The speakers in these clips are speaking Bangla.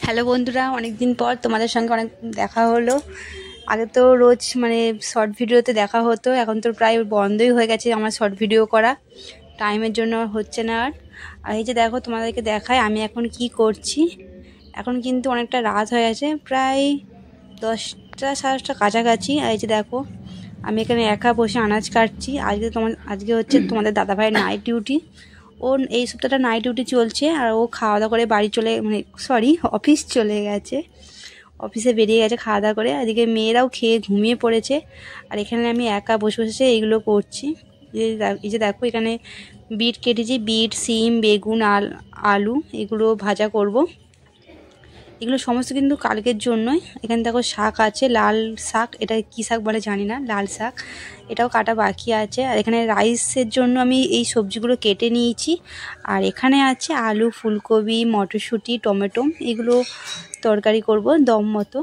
হ্যালো বন্ধুরা, অনেক দিন পর তোমাদের সঙ্গে অনেক দেখা হলো। আগে তো রোজ শর্ট ভিডিওতে দেখা হতো, এখন তো প্রায় বন্ধই হয়ে গেছে আমার শর্ট ভিডিও করা, টাইমের জন্য হচ্ছে না। আর এই যে দেখো, তোমাদেরকে দেখায় আমি এখন কি করছি। এখন কিন্তু অনেকটা রাত হয়ে গেছে, প্রায় 10টা 10:30 কাছাকাছি। আর এই যে দেখো, আমি এখানে একা বসে আনাজ কাটছি। আজকে হচ্ছে তোমাদের দাদাভাইয়ের নাইট ডিউটি। ওর এই সপ্তাহটা নাইট ডিউটি চলছে, আর ও খাওয়া দাওয়া করে বাড়ি অফিস চলে গেছে। অফিসে বেরিয়ে গেছে খাওয়া দাওয়া করে। এদিকে মেয়েরাও খেয়ে ঘুমিয়ে পড়েছে, আর এখানে আমি একা বসে বসে এইগুলো করছি। এই যে দেখো, এখানে বিট কেটেছি, বিট, সিম, বেগুন, আলু এগুলো ভাজা করব। এগুলো সমস্ত কিন্তু কালকের জন্যই। এখানে দেখো শাক আছে, লাল শাক, এটা কী শাক বলে জানি না, লাল শাক, এটাও কাটা বাকি আছে। আর এখানে রাইসের জন্য আমি এই সবজিগুলো কেটে নিয়েছি। আর এখানে আছে আলু, ফুলকপি, মটরশুঁটি, টমেটো, এগুলো তরকারি করব দম মতো।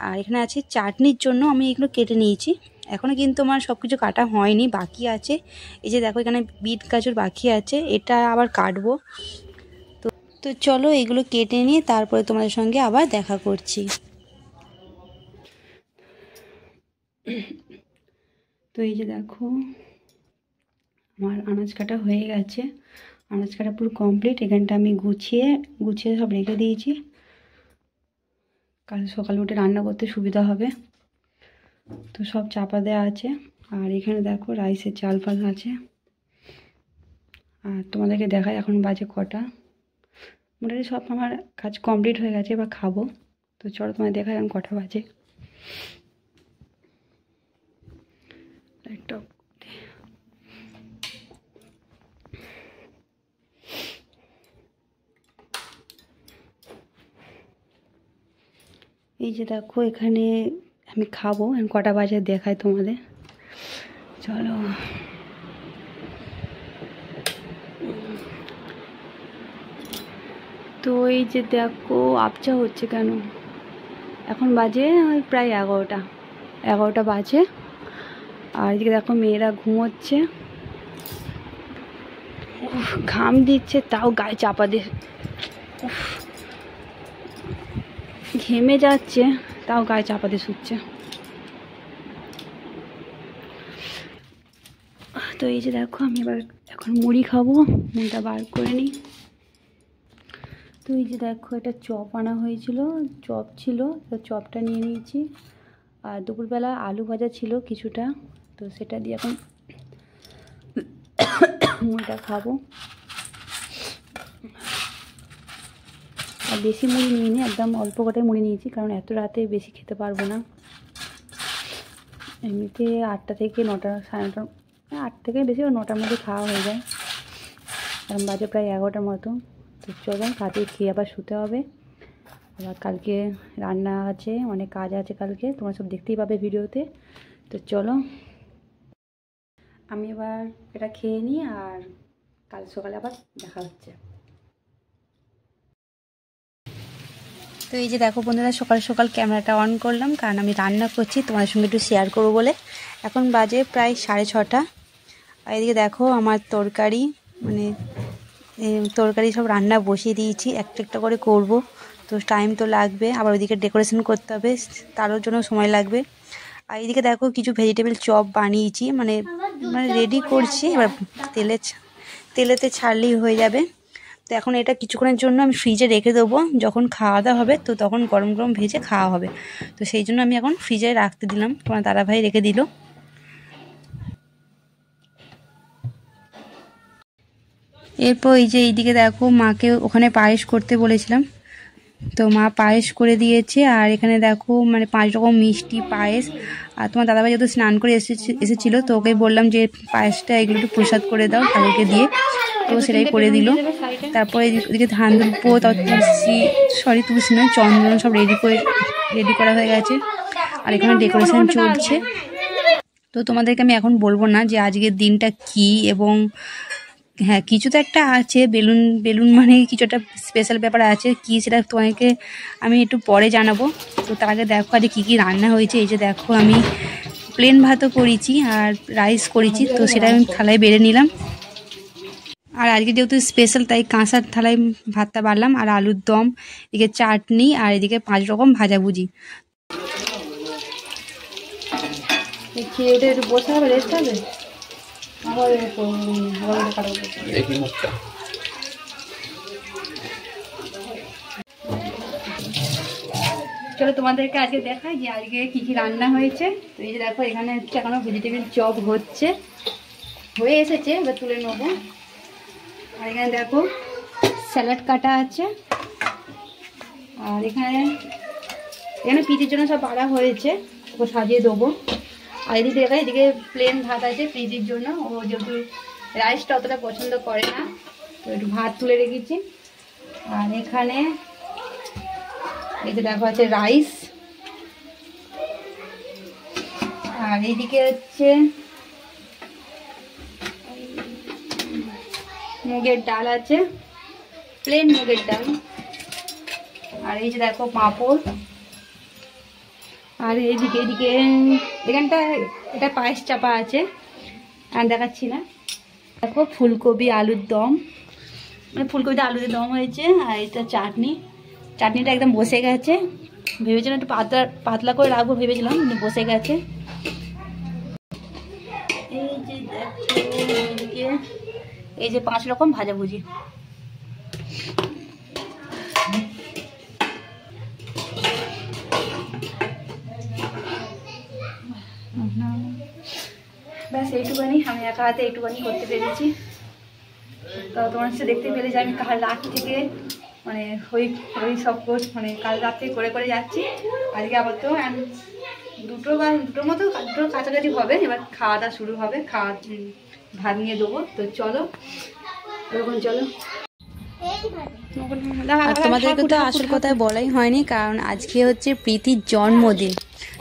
আর এখানে আছে চাটনির জন্য আমি এগুলো কেটে নিয়েছি। এখনও কিন্তু আমার সব কিছু কাটা হয়নি, বাকি আছে। এই যে দেখো, এখানে বিট গাজর বাকি আছে, এটা আবার কাটবো। তো চলো এগুলো কেটে নিয়ে তারপরে তোমাদের সঙ্গে আবার দেখা করছি। তো এই যে দেখো, আমার আনাজ কাটা হয়ে গেছে, আনাজ কাটা পুরো কমপ্লিট। এখানটা আমি গুছিয়ে সব রেখে দিয়েছি, কাল সকালে উঠে রান্না করতে সুবিধা হবে। তো সব চাপা দেওয়া আছে। আর এখানে দেখো রাইসের চাল ফাল আছে। আর তোমাদেরকে দেখায় এখন বাজে কটা। মোটামুটি সব আমার কাজ কমপ্লিট হয়ে গেছে, এবার খাবো। তো চলো তোমাদের দেখায় এখন কটা বাজে। একটা এই যে দেখো, এখানে আমি খাবো, এখন কটা বাজে দেখায় তোমাদের, চলো। তো এই যে দেখো, আবচা হচ্ছে কেন, এখন বাজে প্রায় 11টা বাজে। আর এদিকে দেখো মেয়েরা ঘুমোচ্ছে, ঘাম দিচ্ছে তাও গায়ে চাপা দিয়ে, ঘেমে যাচ্ছে তাও গায়ে চাপা দিয়ে শুচ্ছে। তো এই যে দেখো, আমি এবার এখন মুড়ি খাবো, মুড়িটা বার করে নিই। তো এই যে দেখো, এটা চপ আনা হয়েছিল, চপ ছিল, তো চপটা নিয়ে নিয়েছি। আর দুপুরবেলা আলু ভাজা ছিল কিছুটা, তো সেটা দিয়ে এখন মুড়িটা খাবো। আর বেশি মুড়ি নিইনি, একদম অল্প কটাই মুড়ি নিয়েছি, কারণ এত রাতে বেশি খেতে পারবো না। এমনিতে 8টা থেকে 9টা, 9:30, 8 থেকে বেশি 9টার মধ্যে খাওয়া হয়ে যায়, কারণ বাজে প্রায় 11টার মতো। তো চলো তাড়াতাড়ি খেয়ে আবার শুতে হবে। আবার কালকে রান্না আছে, অনেক কাজ আছে কালকে, তোমরা সব দেখতেই পাবে ভিডিওতে। তো চলো আমি এবার এটা খেয়ে নিই, আর কাল সকালে আবার দেখা হচ্ছে। তো এই যে দেখো বন্ধুরা, সকাল সকাল ক্যামেরাটা অন করলাম, কারণ আমি রান্না করছি, তোমাদের সঙ্গে একটু শেয়ার করবো বলে। এখন বাজে প্রায় 6:30। আর এদিকে দেখো আমার তরকারি, তরকারি সব রান্না বসিয়ে দিয়েছি, একটা একটা করে করব। তো টাইম তো লাগবে, আবার ওইদিকে ডেকোরেশন করতে হবে, তারও জন্য সময় লাগবে। আর এইদিকে দেখো কিছু ভেজিটেবল চপ বানিয়েছি, রেডি করছি, এবার তেলেতে ছাড়লেই হয়ে যাবে। তো এখন এটা কিছুক্ষণের জন্য আমি ফ্রিজে রেখে দেবো, যখন খাওয়া দাওয়া হবে তো তখন গরম গরম ভেজে খাওয়া হবে। তো সেই জন্য আমি এখন ফ্রিজে রাখতে দিলাম, তোমার দাদাভাই রেখে দিল। এরপর এই যে এইদিকে দেখো, মাকে ওখানে পায়েস করতে বলেছিলাম, তো মা পায়েস করে দিয়েছে। আর এখানে দেখো 5 রকম মিষ্টি পায়েস। আর তোমার দাদাভাই যেহেতু স্নান করে এসেছিলো, তো ওকে বললাম যে পায়েসটা এগুলো একটু প্রসাদ করে দাও ঠাকুরকে দিয়ে, তো সেটাই করে দিল। তারপরে এদিকে ধান দুব্বো, তারপর তুলসী নয়, চন্দন সব রেডি করা হয়ে গেছে। আর এখানে ডেকোরেশন চলছে। তো তোমাদেরকে আমি এখন বলবো না যে আজকের দিনটা কি, এবং হ্যাঁ কিছু তো একটা আছে, বেলুন কিছু একটা স্পেশাল ব্যাপার আছে, কি সেটা তোমাকে আমি একটু পরে জানাবো। তো তার আগে দেখো আজকে কী রান্না হয়েছে। এই যে দেখো, আমি প্লেন ভাতও করেছি আর রাইস করেছি, তো সেটা আমি থালায় বেড়ে নিলাম। আর আজকে যেহেতু স্পেশাল তাই কাঁসার থালায় ভাতটা বাড়লাম, আর আলুর দম, এদিকে চাটনি, আর এদিকে 5 রকম ভাজাভুজি। খেয়ে উঠে একটু বসে হবে, রেস্ট হবে। চলো তোমাদেরকে আজকে দেখাই যে আজকে কি কি রান্না হয়েছে। তো এই যে দেখো এখানে হচ্ছে এখনো ভেজিটেবিল চপ হচ্ছে, হয়ে এসেছে, এবার তুলে নেবো। আর এখানে দেখো স্যালাড কাটা আছে, আর এখানে পিঠির জন্য সব বাড়া হয়েছে, ওকে সাজিয়ে দেবো। আর এদিকে দেখা এদিকে প্লেন ভাত আছে পিঠির জন্য, ও যেহেতু রাইসটা অতটা পছন্দ করে না, তো একটু ভাত তুলে রেখেছি। আর এখানে এই যে দেখো আছে রাইস, আর এইদিকে হচ্ছে মুগের ডাল আছে, প্লেন মুগের ডাল। আর এই যে দেখো পাঁপড়। আর এদিকে এখানটা এটা পায়েস চাপা আছে, আর দেখাচ্ছি না। দেখো ফুলকপি আলুর দম, মানে ফুলকপিটা আলুর দম হয়েছে। আর এটা চাটনিটা একদম বসে গেছে, ভেবেছিলাম একটু পাতলা করে রাখবো ভেবেছিলাম, কিন্তু বসে গেছে। এই যে দেখো এই যে 5 রকম ভাজাভুজি। ব্যাস এইটুখানি, আমি একা হাতে এইটুখানি করতে পেরেছি। তো তোমার সাথে দেখতে পেলে যে আমি কাল রাত থেকে মানে ওই সব মানে কাল রাত থেকে করে যাচ্ছি। আজকে আবার তো দুটোর কাছাকাছি হবে, এবার খাওয়া দাওয়া শুরু হবে, ভাত নিয়ে দেবো। তো চলো এরকম চলো। আর তোমাদেরকে তো আসল কথায় বলাই হয়নি, কারণ আজকে হচ্ছে প্রীতির জন্মদিন।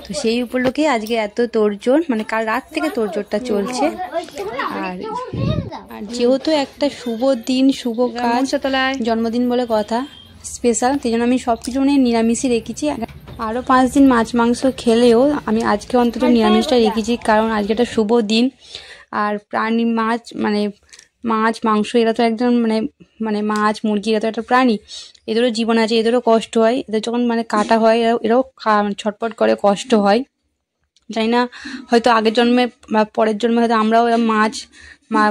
তো সেই উপলক্ষে আজকে এত তোড়জোড়, মানে কাল রাত থেকে তোড়জোড়টা চলছে। আর যেহেতু একটা শুভ দিন, শুভ কাজ, জন্মদিন বলে কথা, স্পেশাল, সেই জন্য আমি সব কিছু মানে নিরামিষই রেখেছি। আরও 5 দিন মাছ মাংস খেলেও আমি আজকে অন্তত নিরামিষটা রেখেছি, কারণ আজকে একটা শুভ দিন। আর প্রাণী মাছ মাংস এরা তো একদম মানে মাছ মুরগি এরা তো একটা প্রাণী, এদেরও জীবন আছে, এদেরও কষ্ট হয়। এদের যখন মানে কাটা হয় এরাও ছটপট করে, কষ্ট হয়। জানি না হয়তো আগের জন্মে বা পরের জন্মে হয়তো আমরাও এরকম মাছ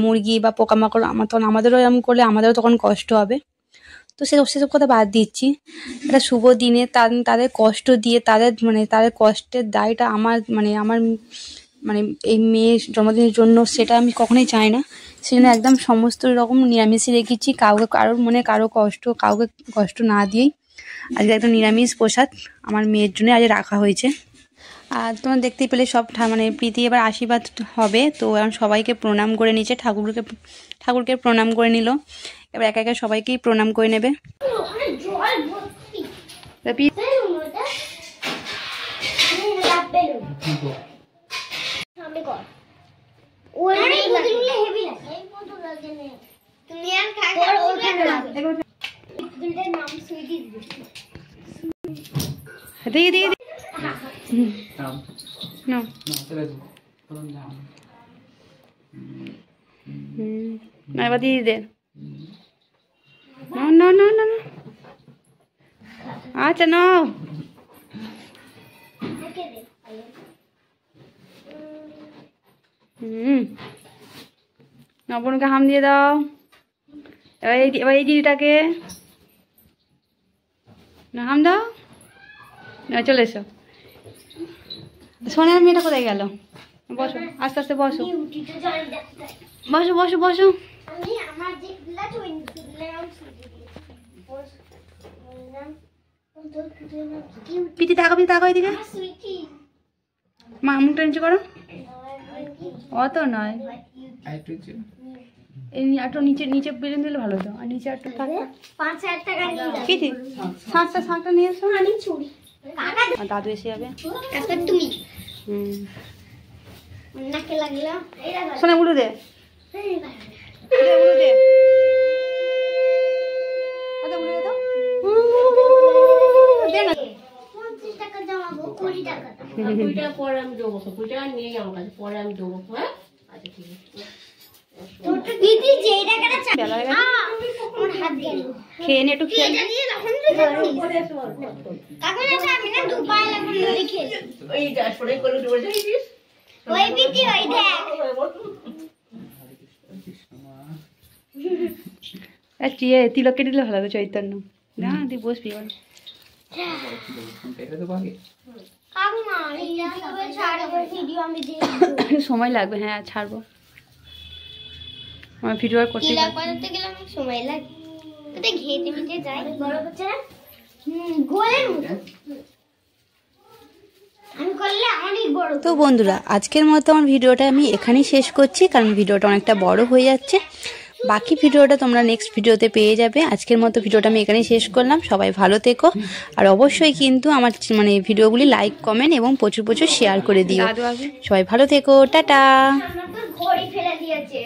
মুরগি বা পোকামাকড় তখন আমাদেরও এরকম করলে আমাদেরও তখন কষ্ট হবে। তো সেসব কথা বাদ দিচ্ছি। একটা শুভ দিনে তাদের কষ্ট দিয়ে তাদের কষ্টের দায়টা আমার এই মেয়ের জন্মদিনের জন্য সেটা আমি কখনোই চাই না। সেই জন্য একদম সমস্ত রকম নিরামিষই রেখেছি, কারো কাউকে কষ্ট না দিয়েই আজকে একটা নিরামিষ প্রসাদ আমার মেয়ের জন্য আজ রাখা হয়েছে। আর তোমরা দেখতেই পেলে সব মানে প্রীতি এবার আশীর্বাদ হবে। তো এখন সবাইকে প্রণাম করে নিচ্ছে, ঠাকুরকে প্রণাম করে নিল। এবার একা একা সবাইকেই প্রণাম করে নেবে। এবার দিয়ে দে। না আচ্ছা নাও। বোনকে হাম দিয়ে দাও। এবার এই দিদিটাকে না হাম দাও। চলে এসো। সোনার মেয়েটা কোথায় গেল? বসো, আস্তে আস্তে বসো, বসো। পিটি তাকাও এদিকে। মা মুখটা নিচে করো। অত নয়, এই একটু নিচে বেলুন দিলে ভালো হতো। আর নিচে একটু পিটি শাঁখটা নিয়ে এসো। দাদু এসে যাবে। শোনা উড়ে দে। পরে আমি দেবো, 20 টাকা নিয়ে আমার কাছে, পরে আমি দেবো। হ্যাঁ আচ্ছা ঠিক আছে। দিদি যেইটা করে বেলা হয়ে গেছে, আমার হাত গেল খেয়ে নে একটু, খেয়ে নে। দিয়ে তখন কাকু না আমি না দুপায় লাগবে লিখে এই ডাসপোর্টে করে উঠে যাইছিস ওই বিটি ওই দেখ তিলক কেটে দিলে ভালো হবে চৈতন্য। না তুই বসবি এবার। কাকু না এটা হবে ছাড়বে ভিডিও আমি দেখব সময় লাগবে, হ্যাঁ ছাড়বো, আমার ভিডিও আর করতে কিলা করতে গেলে অনেক সময় লাগে ওটা ঘেটে মিটে যায় বড় হচ্ছে না গোলের মতো আমি করলে অনেক বড়। তো বন্ধুরা আজকের মতো আমার ভিডিওটা আমি এখানেই শেষ করছি, কারণ ভিডিওটা অনেকটা বড় হয়ে যাচ্ছে। বাকি ভিডিওটা তোমরা নেক্সট ভিডিওতে পেয়ে যাবে। আজকের মতো ভিডিওটা আমি এখানেই শেষ করলাম। সবাই ভালো থেকো, আর অবশ্যই কিন্তু আমার মানে ভিডিওগুলি লাইক কমেন্ট এবং প্রচুর প্রচুর শেয়ার করে দিও। সবাই ভালো থেকো, টাটা। ঘড়ি ফেলে দিয়েছে।